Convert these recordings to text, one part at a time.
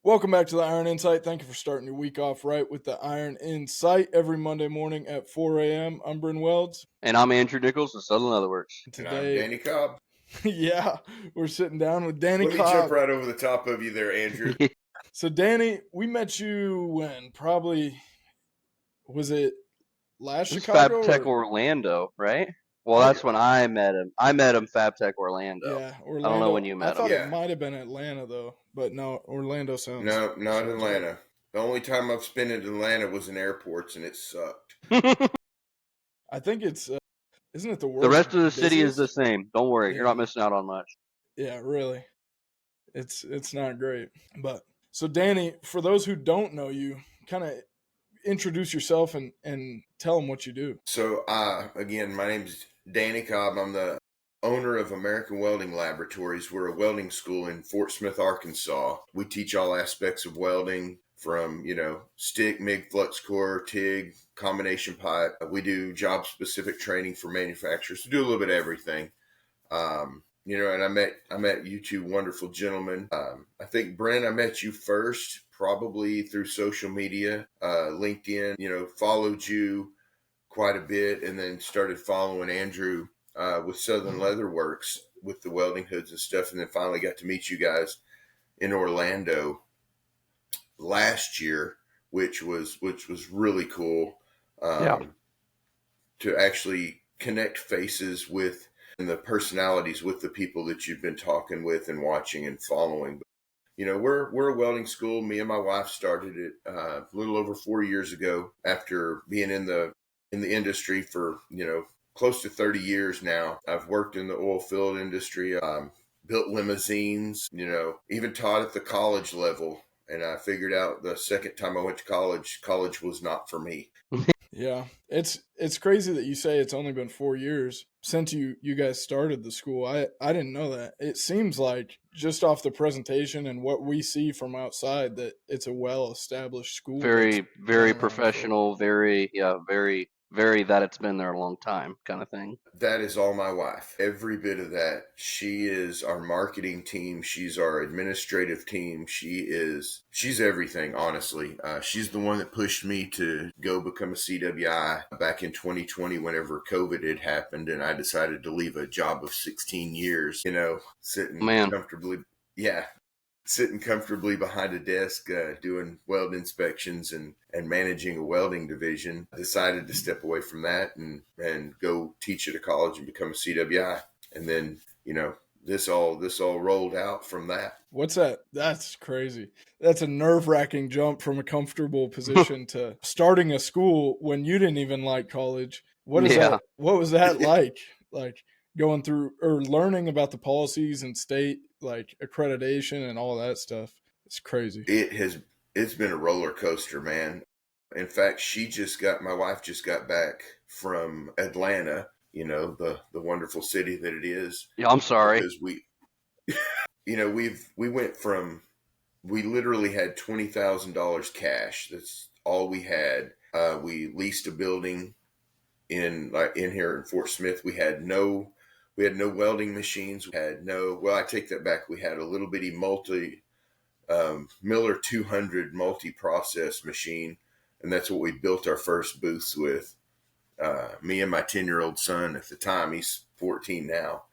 Welcome back to the Iron Insight. Thank you for starting your week off right with the Iron Insight every Monday morning at 4 a.m. I'm Bryn Welds. And I'm Andrew Nichols with Southern Leatherworks. And I'm Danny Cobb. Yeah, we're sitting down with Danny Let me Cobb. jump right over the top of you there, Andrew. So, Danny, we met you when? Probably, was it last This is Chicago? FabTech Orlando, right? Well, that's when I met him. I met him FabTech Orlando. Yeah, Orlando. I don't know when you met I thought him. it might have been Atlanta, though. But no, Orlando sounds... No, not Atlanta. Right. The only time I've spent in Atlanta was in airports, and it sucked. I think it's... isn't it the worst? The rest of the city is the same. Don't worry. Yeah. You're not missing out on much. Yeah, really. It's not great. But so, Danny, for those who don't know you, kind of introduce yourself and tell them what you do. So, again, my name's Danny Cobb. I'm the owner of American Welding Laboratories. We're a welding school in Fort Smith, Arkansas. We teach all aspects of welding from, stick, MIG, flux core, TIG, combination pipe. We do job-specific training for manufacturers. We do a little bit of everything. And I met you two wonderful gentlemen. I think, Brent, I met you first, probably through social media, LinkedIn, followed you quite a bit, and then started following Andrew with Southern Leatherworks with the welding hoods and stuff, and then finally got to meet you guys in Orlando last year, which was really cool to actually connect faces with and the personalities with the people that you've been talking with and watching and following. We're a welding school. Me and my wife started it a little over 4 years ago after being in the industry for, close to 30 years now. I've worked in the oil field industry, built limousines, even taught at the college level. And I figured out the second time I went to college was not for me. Yeah, it's crazy that you say it's only been 4 years since you guys started the school. I didn't know that. It seems like just off the presentation and what we see from outside that it's a well-established school. Very, very professional, very that it's been there a long time kind of thing. That is all my wife. Every bit of that. She is our marketing team. She's our administrative team. She's everything, honestly. She's the one that pushed me to go become a CWI back in 2020 whenever COVID had happened, and I decided to leave a job of 16 years, sitting comfortably. Yeah. Sitting comfortably behind a desk, doing weld inspections and managing a welding division. I decided to step away from that and go teach at a college and become a CWI. And then, this all rolled out from that. What's that? That's crazy. That's a nerve-wracking jump from a comfortable position to starting a school when you didn't even like college. What was that like? Like going through or learning about the policies and state like accreditation and all that stuff. It's crazy. It's been a roller coaster, man. In fact, my wife just got back from Atlanta, the wonderful city that it is. Yeah, I'm sorry. Because we literally had $20,000 cash. That's all we had. We leased a building in here in Fort Smith. We had no welding machines. I take that back. We had a little bitty Miller 200 multi-process machine, and that's what we built our first booths with. Me and my 10-year-old son at the time, he's 14 now.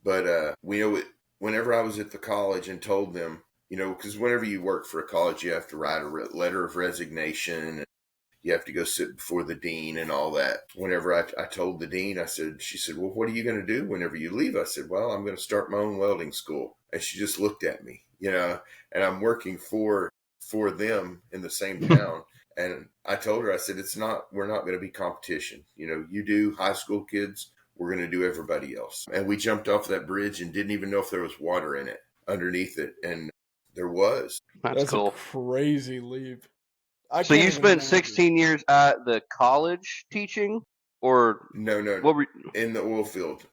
But whenever I was at the college and told them, because whenever you work for a college, you have to write a letter of resignation, and you have to go sit before the dean and all that. Whenever I told the dean, she said, well, what are you going to do whenever you leave? I said, well, I'm going to start my own welding school. And she just looked at me, and I'm working for them in the same town. And I told her, I said, we're not going to be competition. You do high school kids, we're going to do everybody else. And we jumped off that bridge and didn't even know if there was water in it underneath it. And there was. That's cool. A crazy leap. So you spent 16 years at the college teaching, or no? In the oil field.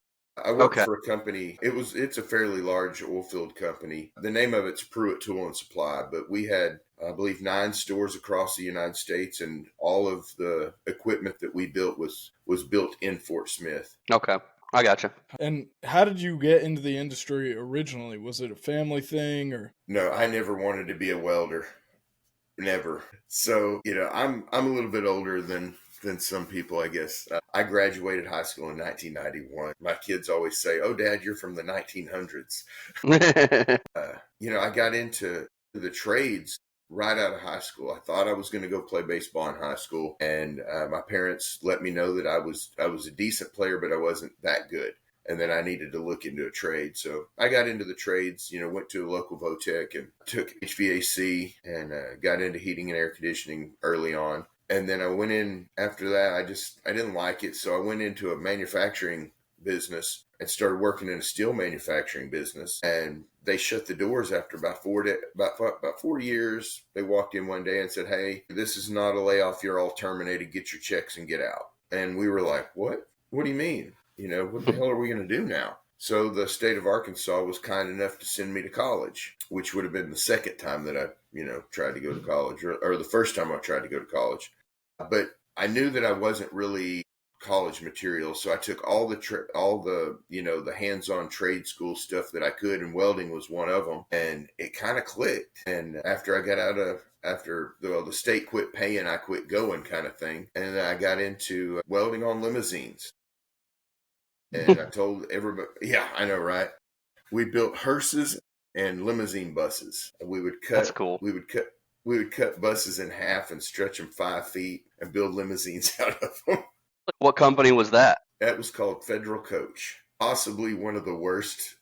I worked for a company. It's a fairly large oil field company. The name of it's Pruitt Tool and Supply, but we had, I believe, 9 stores across the United States, and all of the equipment that we built was built in Fort Smith. Okay. I gotcha. And how did you get into the industry originally? Was it a family thing or? No, I never wanted to be a welder. Never. So, I'm a little bit older than some people, I guess. I graduated high school in 1991. My kids always say, "Oh, Dad, you're from the 1900s." I got into the trades right out of high school. I thought I was going to go play baseball in high school, and my parents let me know that I was a decent player, but I wasn't that good, and then I needed to look into a trade. So I got into the trades. Went to a local Votech and took HVAC and got into heating and air conditioning early on. And then I went in after that. I didn't like it, so I went into a manufacturing business and started working in a steel manufacturing business. And they shut the doors after about 4 years. They walked in one day and said, "Hey, this is not a layoff. You're all terminated. Get your checks and get out." And we were like, "What? What do you mean? What the hell are we going to do now?" So the state of Arkansas was kind enough to send me to college, which would have been the second time that I, tried to go to college, or the first time I tried to go to college. But I knew that I wasn't really college material, so I took all the the hands-on trade school stuff that I could, and welding was one of them, and it kind of clicked. And after I got after the state quit paying, I quit going, kind of thing, and I got into welding on limousines. And I told everybody, yeah, I know, right? We built hearses and limousine buses. We would cut. That's cool. We would cut buses in half and stretch them 5 feet and build limousines out of them. What company was that? That was called Federal Coach. Possibly one of the worst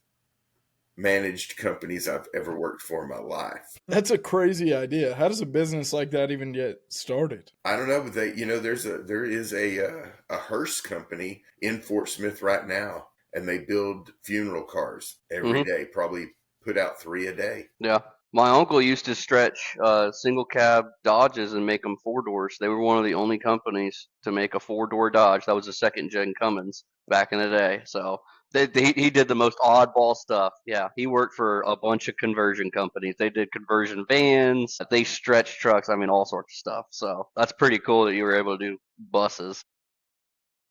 managed companies I've ever worked for in my life. That's a crazy idea. How does a business like that even get started? I don't know, but there is a hearse company in Fort Smith right now, and they build funeral cars every day. Probably put out 3 a day. Yeah. My uncle used to stretch single cab Dodges and make them 4-doors. They were one of the only companies to make a 4-door Dodge. That was a second gen Cummins back in the day. So he did the most oddball stuff. Yeah, he worked for a bunch of conversion companies. They did conversion vans. They stretched trucks. I mean, all sorts of stuff. So that's pretty cool that you were able to do buses.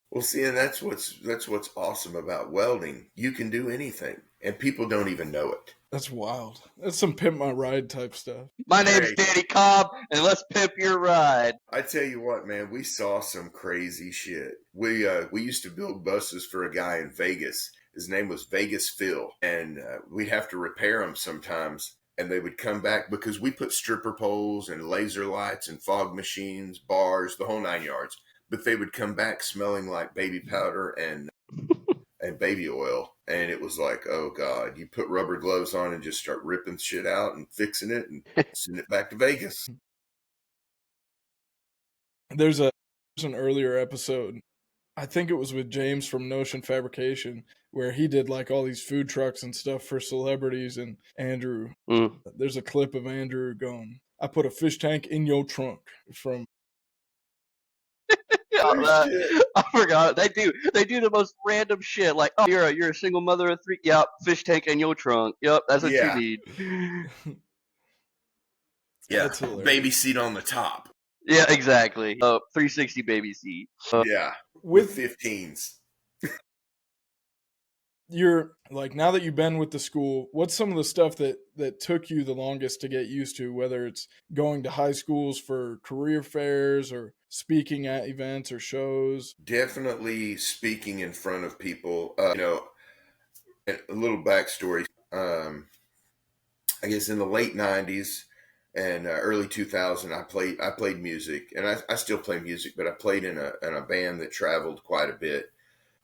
Well, see, and that's what's awesome about welding. You can do anything, and people don't even know it. That's wild. That's some pimp my ride type stuff. My name's Danny Cobb, and let's pimp your ride. I tell you what, man, we saw some crazy shit. We used to build buses for a guy in Vegas. His name was Vegas Phil, and we'd have to repair them sometimes. And they would come back because we put stripper poles and laser lights and fog machines, bars, the whole 9 yards. But they would come back smelling like baby powder and baby oil. And it was like, oh God, you put rubber gloves on and just start ripping shit out and fixing it and send it back to Vegas. There's an earlier episode, I think it was with James from Notion Fabrication, where he did like all these food trucks and stuff for celebrities. And Andrew, there's a clip of Andrew going, "I put a fish tank in your trunk" from. I forgot. They do the most random shit. Like, oh, you're a single mother of 3. Yep, fish tank in your trunk. Yep, that's what you need. Yeah, baby seat on the top. Yeah, exactly. 360 baby seat. Yeah, with 15s. You're like, now that you've been with the school, what's some of the stuff that took you the longest to get used to, whether it's going to high schools for career fairs or speaking at events or shows? Definitely speaking in front of people. A little backstory. I guess in the late 90s and early 2000, I played music, and I still play music, but I played in a band that traveled quite a bit,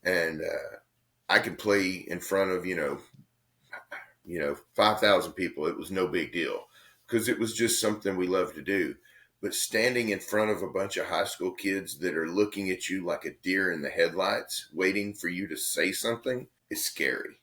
and I could play in front of 5,000 people. It was no big deal because it was just something we loved to do. But standing in front of a bunch of high school kids that are looking at you like a deer in the headlights, waiting for you to say something, is scary.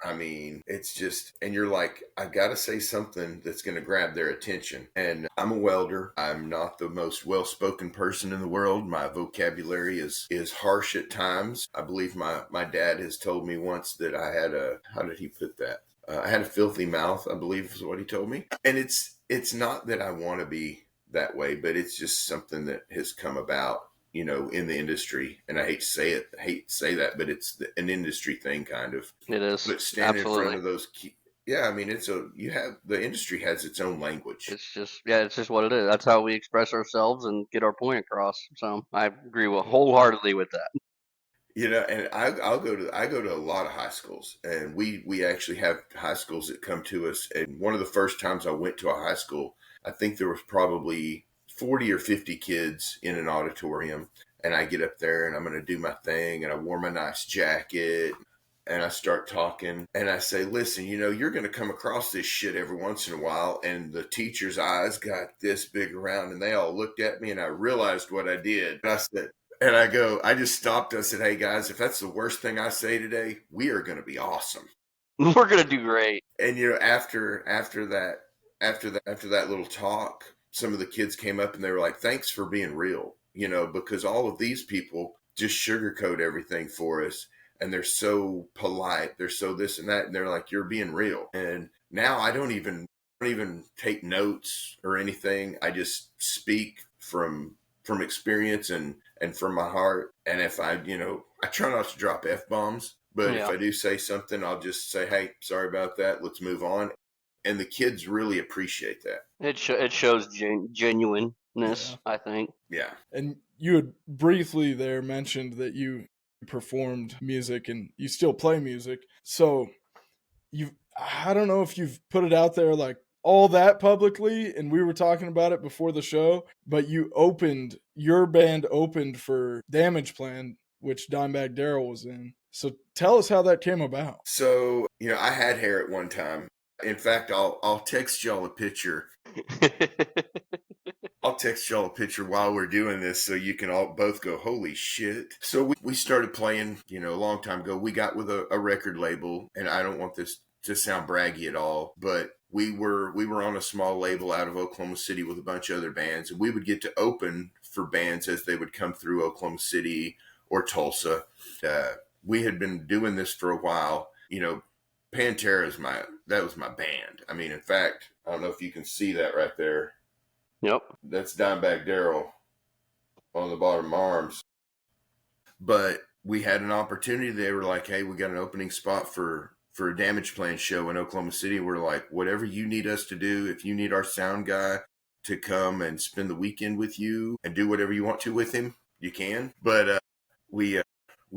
I mean, it's just, and you're like, I've got to say something that's going to grab their attention. And I'm a welder. I'm not the most well-spoken person in the world. My vocabulary is harsh at times. I believe my dad has told me once that I had how did he put that? I had a filthy mouth, I believe is what he told me. And it's not that I want to be that way, but it's just something that has come about in the industry. And I hate to say that, but it's an industry thing kind of. It is. But standing Absolutely. in front of those yeah, I mean, the industry has its own language. It's just what it is. That's how we express ourselves and get our point across. So I agree wholeheartedly with that. And I go to a lot of high schools, and we actually have high schools that come to us. And one of the first times I went to a high school, I think there was probably 40 or 50 kids in an auditorium, and I get up there and I'm going to do my thing, and I wore my nice jacket, and I start talking, and I say, listen, you're going to come across this shit every once in a while. And the teacher's eyes got this big around, and they all looked at me, and I realized what I did. And I said, I just stopped. I said, hey guys, if that's the worst thing I say today, we are going to be awesome. We're going to do great. And after that little talk, some of the kids came up and they were like, thanks for being real, because all of these people just sugarcoat everything for us. And they're so polite. They're so this and that. And they're like, you're being real. And now I don't even take notes or anything. I just speak from experience and from my heart. And if I try not to drop F-bombs, but if I do say something, I'll just say, hey, sorry about that. Let's move on. And the kids really appreciate that. It shows genuineness, I think. Yeah. And you had briefly there mentioned that you performed music and you still play music. So I don't know if you've put it out there like all that publicly, and we were talking about it before the show, but your band opened for Damage Plan, which Dimebag Darrell was in. So tell us how that came about. So, I had hair at one time. In fact, I'll text y'all a picture. I'll text y'all a picture while we're doing this so you can all both go, holy shit. So we started playing, a long time ago. We got with a record label, and I don't want this to sound braggy at all, but we were on a small label out of Oklahoma City with a bunch of other bands, and we would get to open for bands as they would come through Oklahoma City or Tulsa. We had been doing this for a while. Pantera that was my band. I mean, in fact, I don't know if you can see that right there. Yep. That's Dimebag Darrell on the bottom of my arms. But we had an opportunity. They were like, hey, we got an opening spot for a Damage Plan show in Oklahoma City. We're like, whatever you need us to do, if you need our sound guy to come and spend the weekend with you and do whatever you want to with him, you can. But we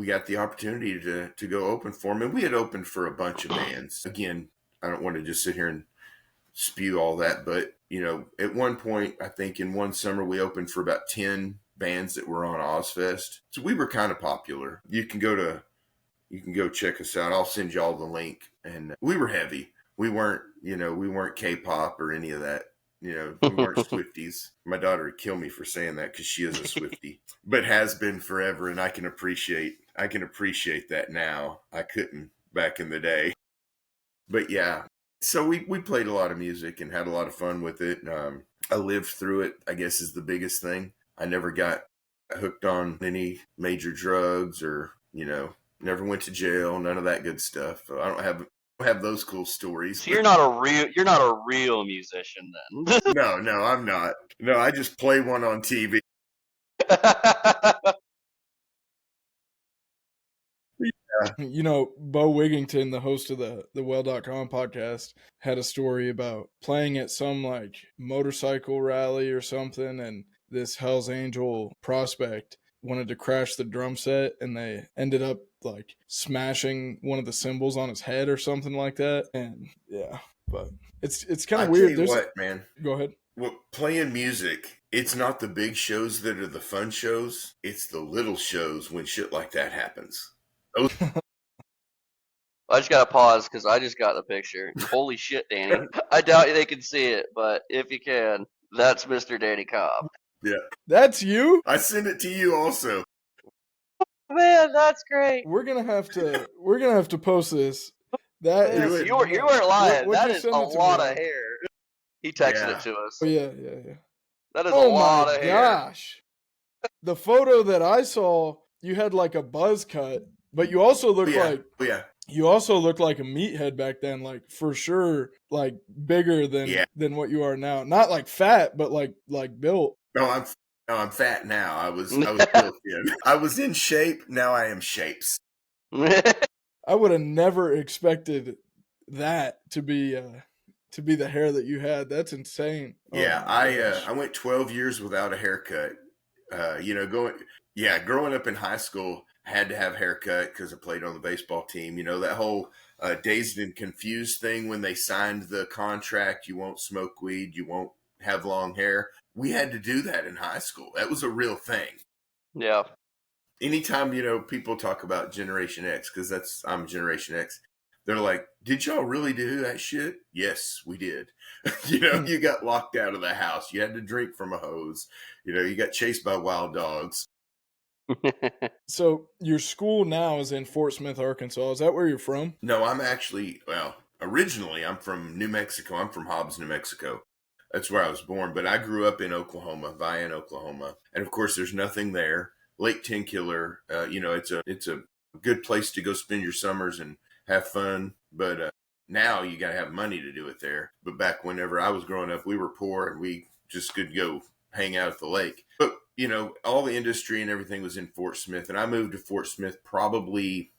got the opportunity to go open for him. And we had opened for a bunch of bands. Again, I don't want to just sit here and spew all that, but at one point, I think in one summer, we opened for about 10 bands that were on Ozfest. So we were kind of popular. You can go check us out. I'll send y'all the link. And we were heavy. We weren't K-pop or any of that. We weren't Swifties. My daughter would kill me for saying that because she is a Swiftie, but has been forever. And I can appreciate that now. I couldn't back in the day. But yeah, so we played a lot of music and had a lot of fun with it. I lived through it, I guess, is the biggest thing. I never got hooked on any major drugs or, never went to jail, none of that good stuff. I don't have those cool stories. So you're not a real musician then. No, I'm not. No, I just play one on TV. Bo Wigington, the host of the Well.com podcast, had a story about playing at some like motorcycle rally or something, and this Hell's Angel prospect wanted to crash the drum set, and they ended up like smashing one of the cymbals on his head or something like that. And yeah, but it's kind of weird. Tell you what, man. Go ahead. Well, playing music, it's not the big shows that are the fun shows. It's the little shows when shit like that happens. I just got to pause because I just got the picture. Holy shit, Danny. I doubt they can see it, but if you can, that's Mr. Danny Cobb. Yeah. That's you? I sent it to you also. Man, that's great. We're gonna have to post this. That is, you weren't lying. That is a lot me? of hair. He texted it to us. Oh, yeah. That is a lot of hair. Oh my gosh. The photo that I saw, you had like a buzz cut, but you also looked you also looked like a meathead back then, like for sure, like bigger than what you are now. Not like fat, but like built. No, Oh, I'm fat now. I was real thin. I was in shape. Now I am shapes. I would have never expected that to be the hair that you had. That's insane. Yeah, Oh I went 12 years without a haircut. Growing up in high school, I had to have a haircut because I played on the baseball team. You know, that whole dazed and confused thing when they signed the contract, you won't smoke weed, you won't have long hair. We had to do that in high school. That was a real thing. Yeah. Anytime, people talk about Generation X, because I'm Generation X, they're like, did y'all really do that shit? Yes, we did. You got locked out of the house. You had to drink from a hose. You got chased by wild dogs. So your school now is in Fort Smith, Arkansas. Is that where you're from? No, originally I'm from New Mexico. I'm from Hobbs, New Mexico. That's where I was born. But I grew up in Oklahoma, Vian, Oklahoma. And of course, there's nothing there. Lake Tenkiller, it's a good place to go spend your summers and have fun. But now you got to have money to do it there. But back whenever I was growing up, we were poor and we just could go hang out at the lake. But, all the industry and everything was in Fort Smith. And I moved to Fort Smith probably,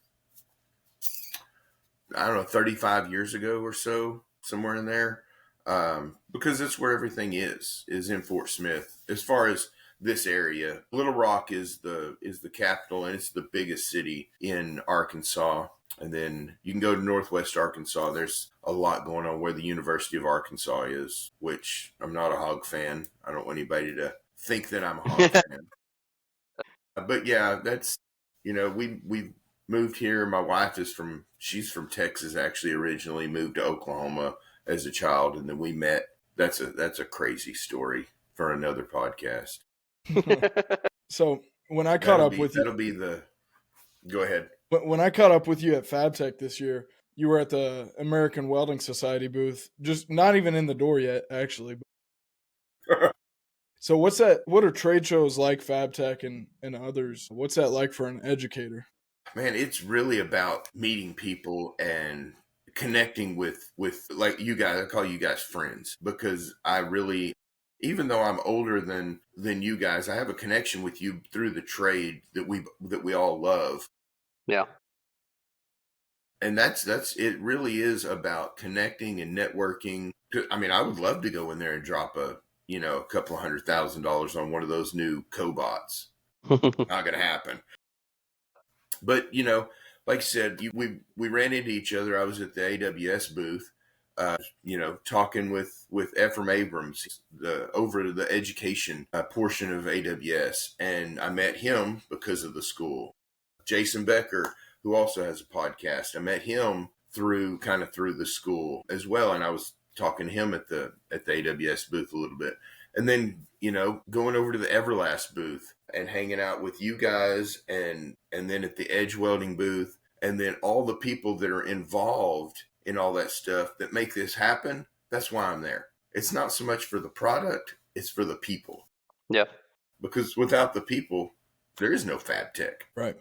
35 years ago or so, somewhere in there. Because that's where everything is in Fort Smith. As far as this area, Little Rock is the capital, and it's the biggest city in Arkansas. And then you can go to Northwest Arkansas. There's a lot going on where the University of Arkansas is, which I'm not a hog fan. I don't want anybody to think that I'm a hog fan. But yeah, that's, we moved here. My wife she's from Texas, actually, originally moved to Oklahoma as a child. And then we met. That's a crazy story for another podcast. So when I caught up with you, go ahead. When I caught up with you at FabTech this year, you were at the American Welding Society booth, just not even in the door yet, actually. So what are trade shows like FabTech and others? What's that like for an educator? Man, it's really about meeting people and connecting with like you guys. I call you guys friends, because I really, even though I'm older than you guys, I have a connection with you through the trade that we all love. Yeah. And that's it really is about connecting and networking. I mean, I would love to go in there and drop a couple of $100,000 on one of those new cobots. Not going to happen. But, like I said, we ran into each other. I was at the AWS booth, talking with Ephraim Abrams, over the education portion of AWS. And I met him because of the school. Jason Becker, who also has a podcast, I met him through the school as well. And I was talking to him at the AWS booth a little bit. And then, going over to the Everlast booth and hanging out with you guys, and then at the Edge Welding booth, and then all the people that are involved in all that stuff that make this happen. That's why I'm there. It's not so much for the product, it's for the people. Yeah. Because without the people, there is no FabTech. Right.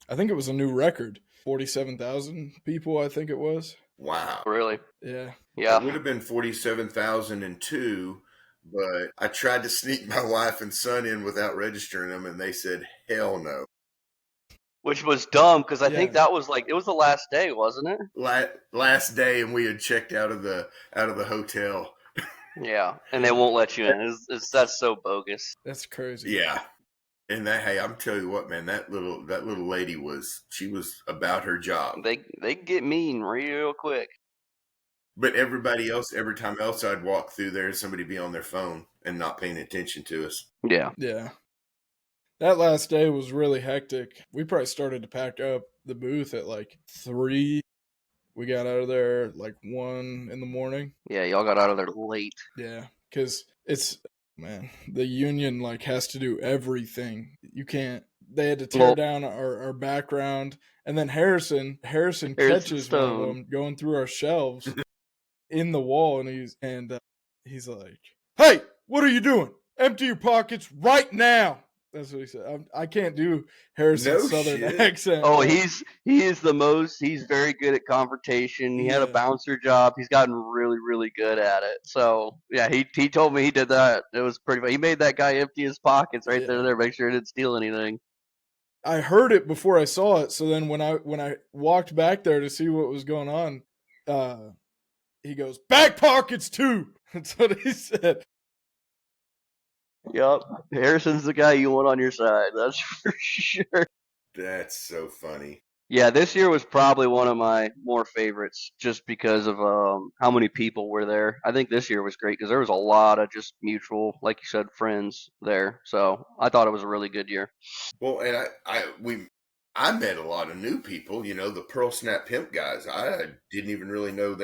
I think it was a new record. 47,000 people, I think it was. Wow. Really? Yeah. Yeah. It would have been 47,002, but I tried to sneak my wife and son in without registering them, and they said, hell no. Which was dumb, because I think that was it was the last day, wasn't it? Last day, and we had checked out of the hotel. Yeah, and they won't let you in. That's so bogus. That's crazy. Yeah. And hey, I'm telling you what, man, that little lady she was about her job. They get mean real quick. But everybody else, every time else I'd walk through there, somebody be on their phone and not paying attention to us. Yeah. Yeah. That last day was really hectic. We probably started to pack up the booth at 3. We got out of there at 1 in the morning. Yeah, y'all got out of there late. Yeah, because the union has to do everything. You can't. They had to tear down our background, and then Harrison catches one of them going through our shelves in the wall, and he's like, "Hey, what are you doing? Empty your pockets right now!" That's what he said. I can't do Harrison's Southern accent. Oh, he's very good at confrontation. He had a bouncer job. He's gotten really, really good at it. So yeah, he told me he did that. It was pretty funny. He made that guy empty his pockets right there, make sure he didn't steal anything. I heard it before I saw it. So then when I walked back there to see what was going on, he goes, "Back pockets too." That's what he said. Yep. Harrison's the guy you want on your side. That's for sure. That's so funny. Yeah, this year was probably one of my more favorites just because of how many people were there. I think this year was great because there was a lot of just mutual, like you said, friends there. So I thought it was a really good year. Well, and I met a lot of new people, the Pearl Snap Pimp guys. I didn't even really know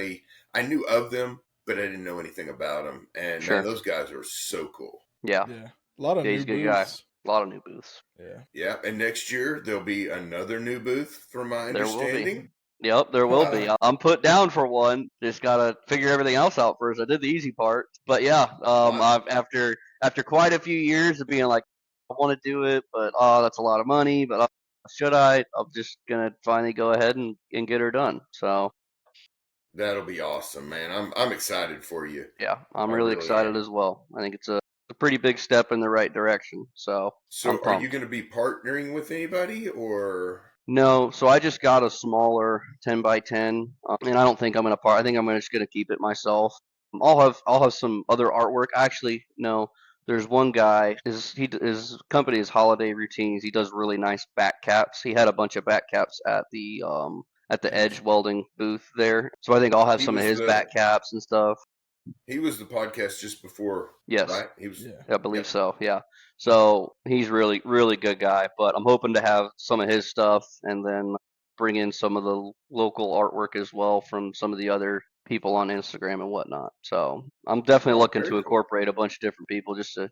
I knew of them, but I didn't know anything about them. And man, those guys are so cool. Yeah. A lot of new booths. A lot of new booths. Yeah. And next year there'll be another new booth, from my understanding. Yep, there will be. I'm put down for one. Just gotta figure everything else out first. I did the easy part, but yeah. I've after quite a few years of being like, I want to do it, but that's a lot of money. But should I? I'm just gonna finally go ahead and get her done. So. That'll be awesome, man. I'm excited for you. Yeah, I'm really excited as well. I think it's a pretty big step in the right direction. So are you going to be partnering with anybody or? No, so I just got a smaller 10x10, and I don't think I'm going to I think I'm just going to keep it myself. I'll have some other artwork. Actually, no. There's one guy. His company is Holiday Routines. He does really nice back caps. He had a bunch of back caps at the Edge Welding booth there. So I think I'll have some of his back caps and stuff. He was the podcast just before. Yes. Right? He was. I believe so. Yeah. So he's really, really good guy. But I'm hoping to have some of his stuff and then bring in some of the local artwork as well from some of the other people on Instagram and whatnot. So I'm definitely looking to incorporate a bunch of different people just to,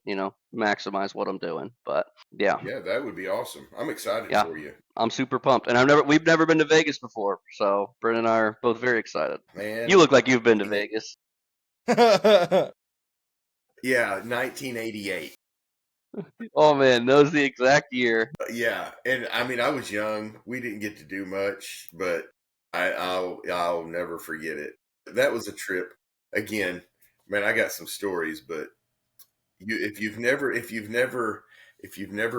maximize what I'm doing. But yeah. Yeah, that would be awesome. I'm excited for you. I'm super pumped. And we've never been to Vegas before. So Brent and I are both very excited. Man. You look like you've been to Vegas. Yeah, 1988. Oh man, that was the exact year. Yeah, and I mean, I was young. We didn't get to do much, but I'll never forget it. That was a trip. Again, man, I got some stories, but if you've never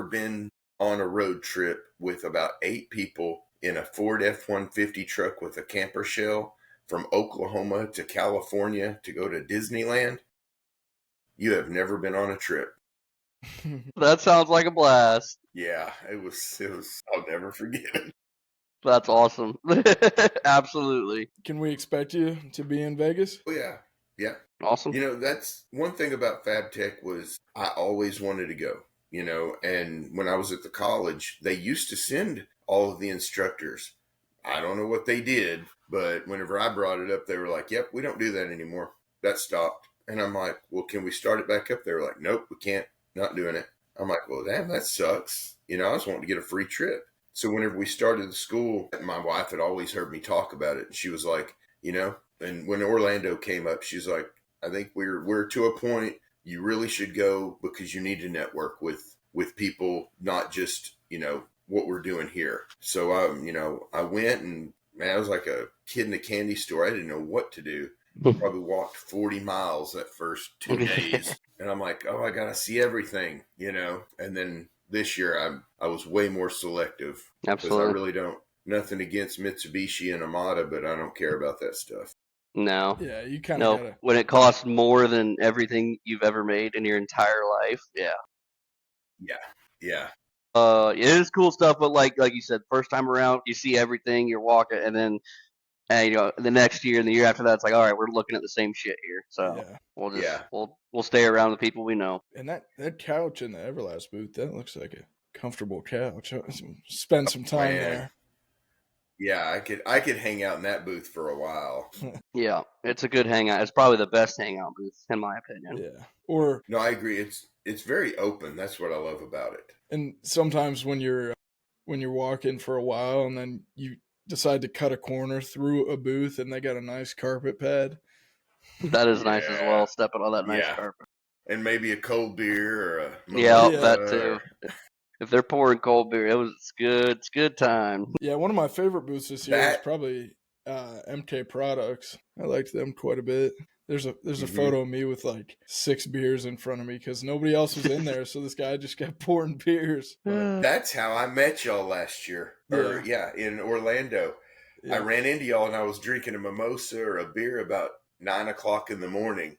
been on a road trip with about 8 people in a Ford F-150 truck with a camper shell from Oklahoma to California to go to Disneyland, you have never been on a trip. That sounds like a blast. Yeah, it was. I'll never forget it. That's awesome. Absolutely. Can we expect you to be in Vegas? Oh, yeah. Awesome. That's one thing about FabTech was I always wanted to go, and when I was at the college, they used to send all of the instructors. I don't know what they did, but whenever I brought it up, they were like, yep, we don't do that anymore. That stopped. And I'm like, well, can we start it back up? They were like, nope, we can't. Not doing it. I'm like, well, damn, that sucks. I was wanting to get a free trip. So whenever we started the school, my wife had always heard me talk about it. And she was like, and when Orlando came up, she's like, I think we're to a point you really should go because you need to network with people, not just, what we're doing here. So I went and man, I was like a kid in a candy store. I didn't know what to do. Probably walked 40 miles that first 2 days. And I'm like, oh, I got to see everything, And then this year I was way more selective. Absolutely. Because I really don't, nothing against Mitsubishi and Amada, but I don't care about that stuff. No. Yeah, you kind of gotta... When it costs more than everything you've ever made in your entire life, yeah. Yeah. It is cool stuff, but like you said, first time around, you see everything, you're walking, and then the next year and the year after that, it's like, all right, we're looking at the same shit here. So we'll stay around the people we know. And that couch in the Everlast booth, that looks like a comfortable couch. Spend some time there. Yeah, I could hang out in that booth for a while. Yeah, it's a good hangout. It's probably the best hangout booth, in my opinion. Yeah. No, I agree. It's very open. That's what I love about it. And sometimes when you're walking for a while and then you decide to cut a corner through a booth and they got a nice carpet pad. That is nice as well, stepping on that nice carpet. And maybe a cold beer or a Yeah, mimosa. that too. If they're pouring cold beer, it's good. It's good time. Yeah, one of my favorite booths this year is probably MK Products. I liked them quite a bit. There's a photo of me with like 6 beers in front of me because nobody else was in there, so this guy just kept pouring beers. That's how I met y'all last year. In Orlando. Yeah. I ran into y'all and I was drinking a mimosa or a beer about 9 o'clock in the morning.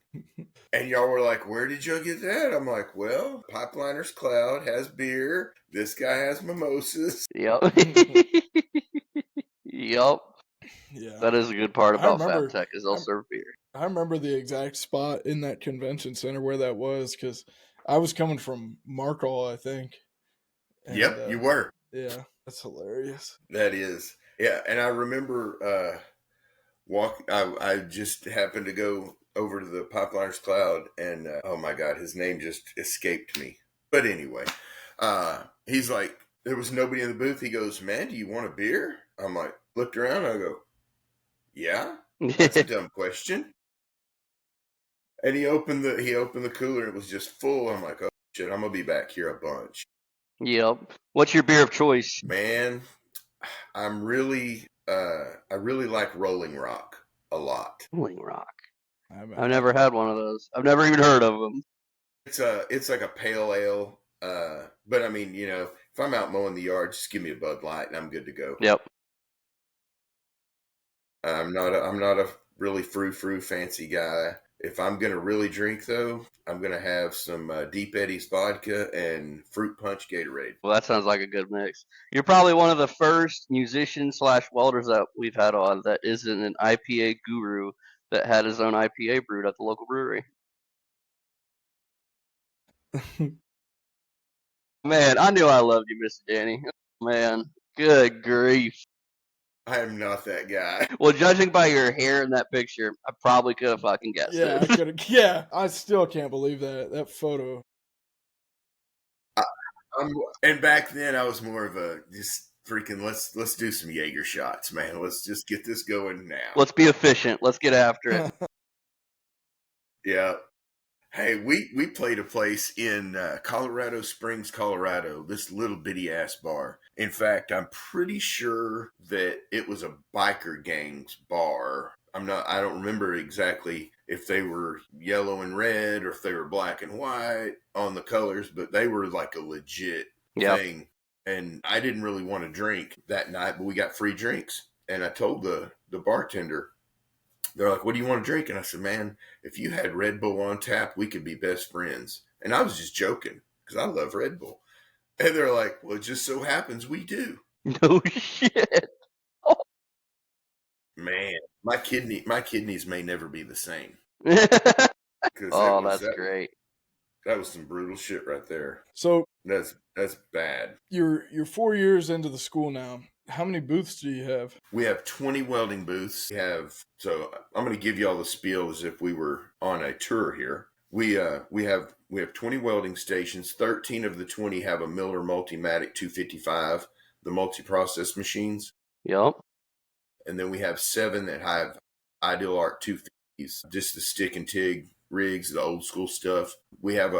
And y'all were like, where did y'all get that? I'm like, well, Pipeliner's Cloud has beer. This guy has mimosas. Yep. Yep. Yeah. That is a good part about FabTech is they'll serve beer. I remember the exact spot in that convention center where that was because I was coming from Markall, I think. And, yep, you were. Yeah, that's hilarious. That is. Yeah, and I remember I just happened to go over to the Pipeliner's Cloud, and oh my God, his name just escaped me. But anyway, he's like, there was nobody in the booth. He goes, man, do you want a beer? I'm like, looked around, I go, yeah, that's a dumb question. And he opened the cooler, and it was just full. I'm like, oh shit, I'm gonna be back here a bunch. Yep. What's your beer of choice? Man, I really like Rolling Rock a lot. Rolling Rock. I've never had one of those. I've never even heard of them. It's like a pale ale. But I mean, you know, if I'm out mowing the yard, just give me a Bud Light and I'm good to go. Yep. I'm not a really frou fancy guy. If I'm gonna really drink though, I'm gonna have some Deep Eddy's vodka and fruit punch Gatorade. Well, that sounds like a good mix. You're probably one of the first musicians / welders that we've had on that isn't an IPA guru that had his own IPA brewed at the local brewery. Man, I knew I loved you, Mr. Danny. Man, good grief. I am not that guy. Well, judging by your hair in that picture, I probably could have fucking guessed it. Yeah, I still can't believe that photo. And back then, I was more of a just freaking let's do some Jaeger shots, man. Let's just get this going now. Let's be efficient. Let's get after it. Yeah. Hey, we played a place in Colorado Springs, Colorado, this little bitty ass bar. In fact, I'm pretty sure that it was a biker gang's bar. I don't remember exactly if they were yellow and red or if they were black and white on the colors, but they were like a legit thing. And I didn't really want to drink that night, but we got free drinks. And I told the bartender, they're like, what do you want to drink? And I said, man, if you had Red Bull on tap, we could be best friends. And I was just joking because I love Red Bull. And they're like, well, it just so happens we do. No shit. Oh. Man, my kidneys may never be the same. Oh, that's great. That was some brutal shit right there. So that's bad. You're 4 years into the school now. How many booths do you have? We have 20 welding booths. So I'm going to give you all the spiel as if we were on a tour here. We have 20 welding stations. 13 of the 20 have a Miller Multimatic 255, the multi-process machines. Yep. And then we have 7 that have Ideal Arc 250s, just the stick and TIG rigs, the old school stuff. We have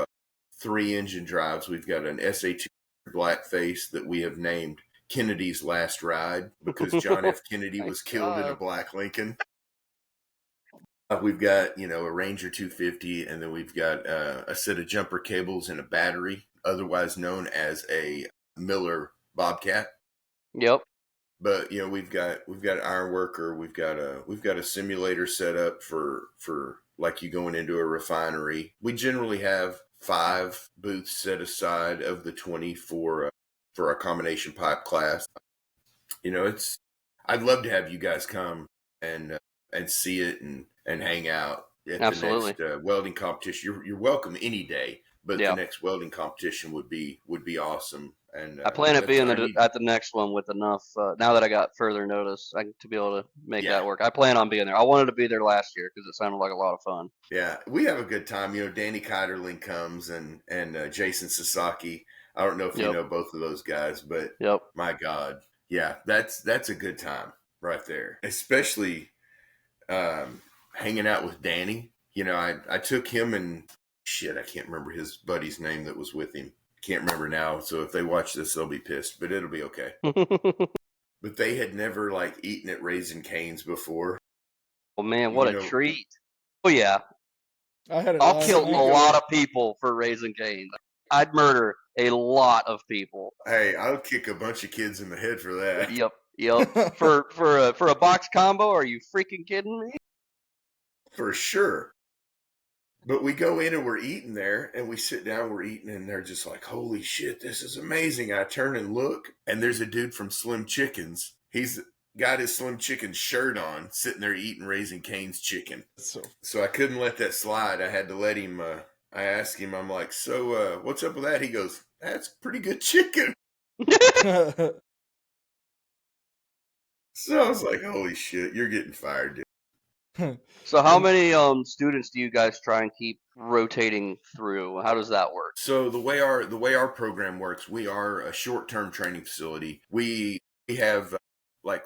3 engine drives. We've got an SA2 blackface that we have named Kennedy's Last Ride because John F. Kennedy was killed in a black Lincoln. We've got, a Ranger 250, and then we've got a set of jumper cables and a battery, otherwise known as a Miller Bobcat. Yep. But we've got Ironworker, we've got a simulator set up for like you going into a refinery. We generally have 5 booths set aside of the 20 for our combination pipe class. I'd love to have you guys come and see it and hang out at Absolutely. The next welding competition. You're welcome any day, but the next welding competition would be awesome. And I plan on being at the next one with enough. Now that I got further notice, to be able to make that work. I plan on being there. I wanted to be there last year because it sounded like a lot of fun. Yeah, we have a good time. Danny Keiderling comes and Jason Sasaki. I don't know if you know both of those guys, but my God, yeah, that's a good time right there. Especially hanging out with Danny. I took him and shit, I can't remember his buddy's name that was with him. Can't remember now. So if they watch this, they'll be pissed, but it'll be okay. But they had never like eaten at Raising Cane's before. Oh man, what a treat! Oh yeah, I'll kill a lot of people for Raising Cane's. I'd murder a lot of people. Hey, I'll kick a bunch of kids in the head for that. Yep. for a box combo, are you freaking kidding me? For sure. But we go in and we're eating there, and we sit down, we're eating, and they're just like, holy shit, this is amazing. I turn and look, and there's a dude from Slim Chickens. He's got his Slim Chickens shirt on, sitting there eating Raising Cane's chicken. So I couldn't let that slide. I had to let him, I asked him, I'm like, so what's up with that? He goes, that's pretty good chicken. So I was like, holy shit, you're getting fired, dude. So how many students do you guys try and keep rotating through? How does that work? So the way our program works, we are a short-term training facility. We have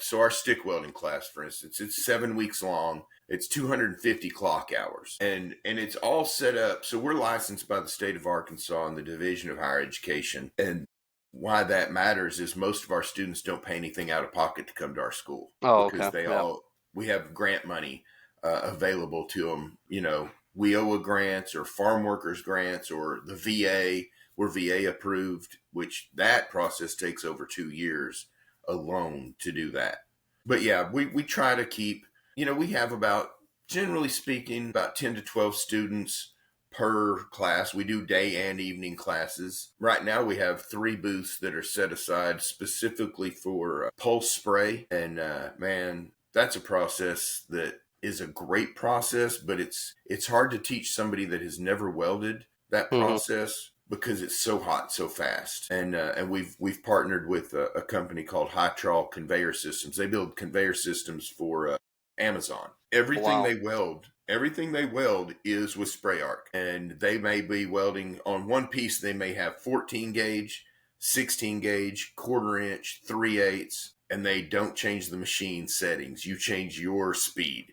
so our stick welding class, for instance, it's 7 weeks long. It's 250 clock hours, and it's all set up. So we're licensed by the state of Arkansas in the Division of Higher Education, and why that matters is most of our students don't pay anything out of pocket to come to our school. Oh, because okay. We have grant money available to them. You know, WIOA grants or farm workers grants or the VA. We're VA approved, which that process takes over 2 years alone to do that. But yeah, we try to keep, we have generally speaking, about 10 to 12 students per class. We do day and evening classes. Right now we have 3 booths that are set aside specifically for pulse spray. And man, that's a process that is a great process, but it's hard to teach somebody that has never welded that process because it's so hot so fast. And we've partnered with a company called Hytrol Conveyor Systems. They build conveyor systems for Amazon. Everything they weld is with spray arc, and they may be welding on one piece. They may have 14 gauge, 16 gauge, 1/4 inch, 3/8, and they don't change the machine settings. You change your speed.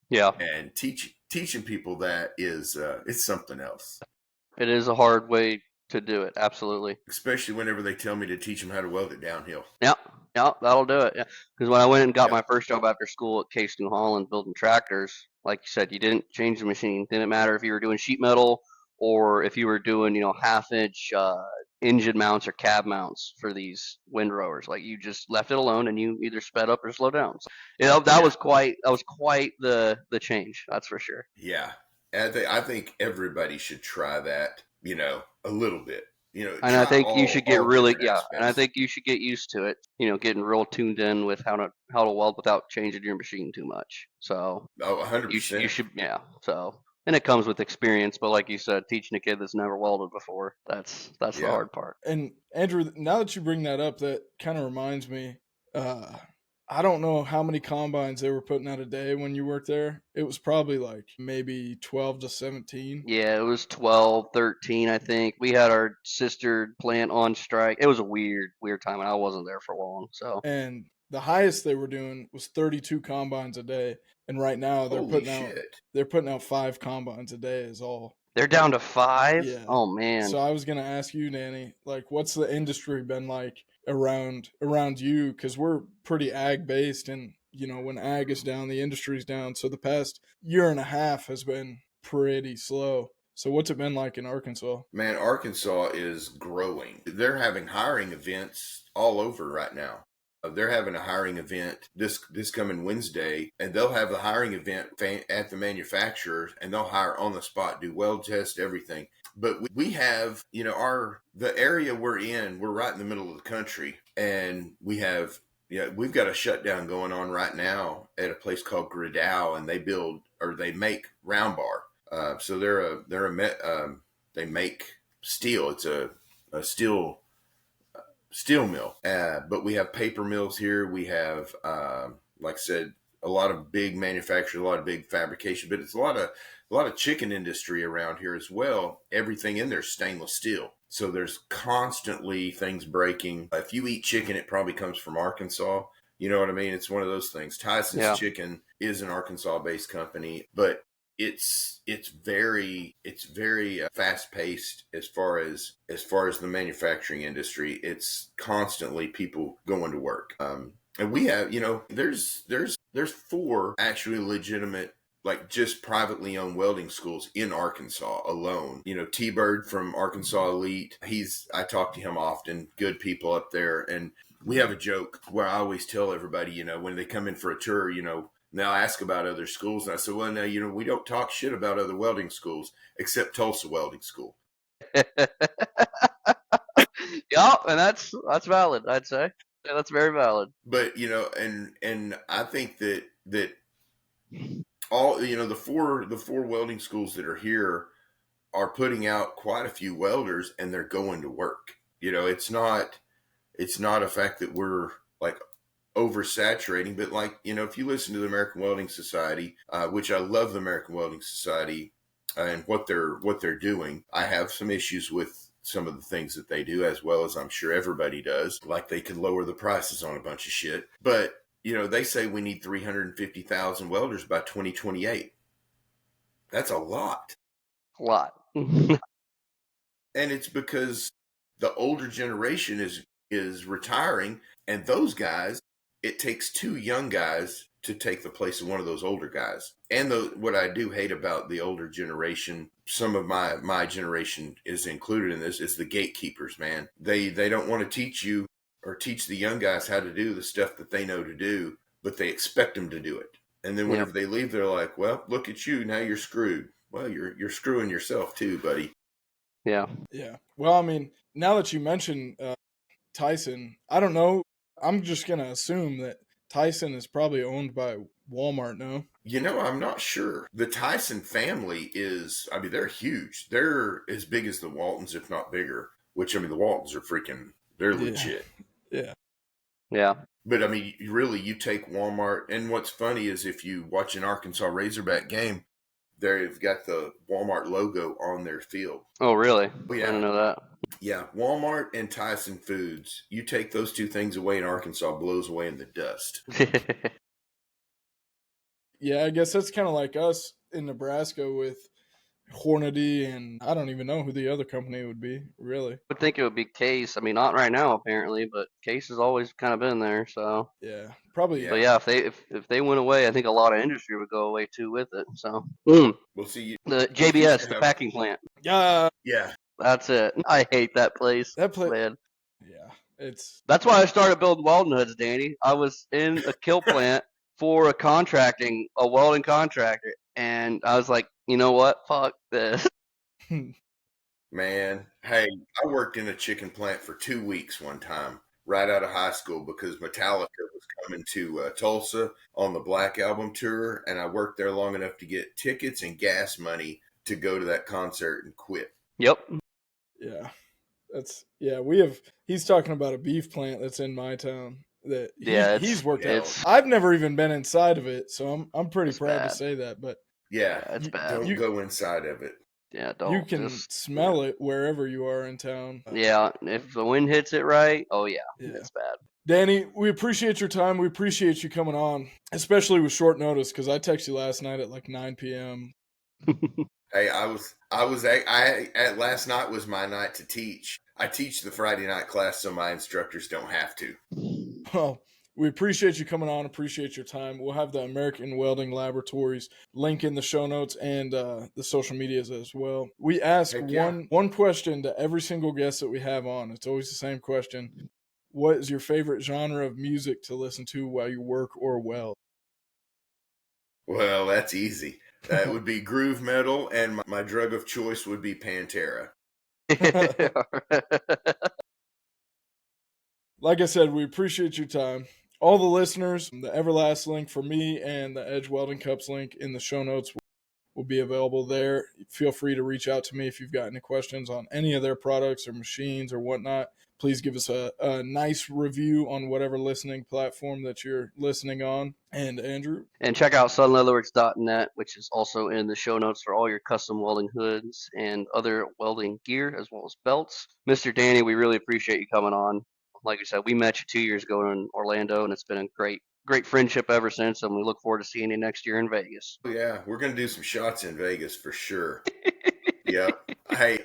Yeah. And teaching people that is it's something else. It is a hard way to do it. Absolutely. Especially whenever they tell me to teach them how to weld it downhill. Yeah, that'll do it. Yeah, because when I went and got my first job after school at Case New Holland building tractors, like you said, you didn't change the machine. Didn't matter if you were doing sheet metal or if you were doing, 1/2-inch engine mounts or cab mounts for these windrowers. Like you just left it alone and you either sped up or slowed down. So, that was quite the change. That's for sure. Yeah, I think everybody should try that. A little bit. And I think you should get and I think you should get used to it. Getting real tuned in with how to weld without changing your machine too much. So 100%. You should, yeah. So, and it comes with experience, but like you said, teaching a kid that's never welded before, that's the hard part. And Andrew, now that you bring that up, that kind of reminds me. I don't know how many combines they were putting out a day when you worked there. It was probably like maybe 12 to 17. Yeah, it was 12, 13, I think. We had our sister plant on strike. It was a weird time, and I wasn't there for long. So. And the highest they were doing was 32 combines a day. And right now they're putting out 5 combines a day is all. They're down to 5? Yeah. Oh, man. So I was going to ask you, Danny, like, what's the industry been like around you? Because we're pretty ag-based, and, when ag is down, the industry's down. So the past year and a half has been pretty slow. So what's it been like in Arkansas? Man, Arkansas is growing. They're having hiring events all over right now. They're having a hiring event this coming Wednesday, and they'll have the hiring event at the manufacturer, and they'll hire on the spot, do weld test, everything. But we have, the area we're in, we're right in the middle of the country, and we've got a shutdown going on right now at a place called Gridau, and they make round bar. So they make steel. It's a steel mill, but we have paper mills here. We have, like I said, a lot of big manufacturers, a lot of big fabrication, but it's a lot of chicken industry around here as well. Everything in there is stainless steel, so there's constantly things breaking. If you eat chicken, it probably comes from Arkansas. You know what I mean? It's one of those things. Tyson's Chicken is an Arkansas-based company, but it's very fast paced as far as the manufacturing industry. It's constantly people going to work. And we have, there's 4 actually legitimate, like, just privately owned welding schools in Arkansas alone. T-Bird from Arkansas Elite, I talk to him often, good people up there. And we have a joke where I always tell everybody, when they come in for a tour, they'll ask about other schools. And I said, well, now, we don't talk shit about other welding schools except Tulsa Welding School. Yeah, and that's valid, I'd say. Yeah, that's very valid. But, and I think that all, the four welding schools that are here are putting out quite a few welders, and they're going to work. It's not a fact that we're like oversaturating, but like, if you listen to the American Welding Society, which I love the American Welding Society and what they're doing. I have some issues with some of the things that they do, as well as I'm sure everybody does. Like, they could lower the prices on a bunch of shit. But, they say we need 350,000 welders by 2028. That's a lot. A lot. And it's because the older generation is retiring, and those guys, it takes 2 young guys to take the place of one of those older guys. And what I do hate about the older generation, some of my generation is included in this, is the gatekeepers, man. They don't want to teach you or teach the young guys how to do the stuff that they know to do, but they expect them to do it. And then whenever they leave, they're like, well, look at you, now you're screwed. Well, you're screwing yourself too, buddy. Yeah. Yeah. Well, I mean, now that you mention Tyson, I don't know. I'm just going to assume that Tyson is probably owned by Walmart now. I'm not sure. The Tyson family they're huge. They're as big as the Waltons, if not bigger, which, the Waltons are they're legit. Yeah. Yeah. But, you take Walmart, and what's funny is if you watch an Arkansas Razorback game, they've got the Walmart logo on their field. Oh, really? Yeah. I didn't know that. Yeah, Walmart and Tyson Foods. You take those 2 things away, and Arkansas blows away in the dust. Yeah, I guess that's kind of like us in Nebraska with Hornady, and I don't even know who the other company would be, really. I would think it would be Case. Not right now, apparently, but Case has always kind of been there, so. Yeah, probably. But yeah, if they went away, I think a lot of industry would go away too with it. So. We'll see. The JBS, the packing plant. Yeah. That's it. I hate that place. That place, man. Yeah, That's why I started building welding hoods, Danny. I was in a kill plant for a welding contractor, and I was like, you know what? Fuck this. Man, hey, I worked in a chicken plant for 2 weeks one time, right out of high school, because Metallica was coming to Tulsa on the Black Album tour, and I worked there long enough to get tickets and gas money to go to that concert and quit. Yep. Yeah. He's talking about a beef plant that's in my town that he's worked out. I've never even been inside of it, so I'm pretty proud to say that. But yeah, it's bad. Don't go inside of it. Yeah, don't. You can smell it wherever you are in town. Yeah, if the wind hits it right, it's bad. Danny, we appreciate your time. We appreciate you coming on, especially with short notice, because I texted you last night at like 9 p.m. Hey, last night was my night to teach. I teach the Friday night class so my instructors don't have to. Well, we appreciate you coming on. Appreciate your time. We'll have the American Welding Laboratories link in the show notes and the social medias as well. We ask one question to every single guest that we have on. It's always the same question. What is your favorite genre of music to listen to while you work or weld? Well, that's easy. That would be groove metal, and my drug of choice would be Pantera. Like I said, we appreciate your time. All the listeners, the Everlast link for me and the Edge Welding Cups link in the show notes will be available there. Feel free to reach out to me if you've got any questions on any of their products or machines or whatnot. Please give us a nice review on whatever listening platform that you're listening on. And Andrew? And check out sunleatherworks.net, which is also in the show notes for all your custom welding hoods and other welding gear, as well as belts. Mr. Danny, we really appreciate you coming on. Like I said, we met you 2 years ago in Orlando, and it's been a great great friendship ever since, and we look forward to seeing you next year in Vegas. Yeah, we're going to do some shots in Vegas for sure. Yep. Hey,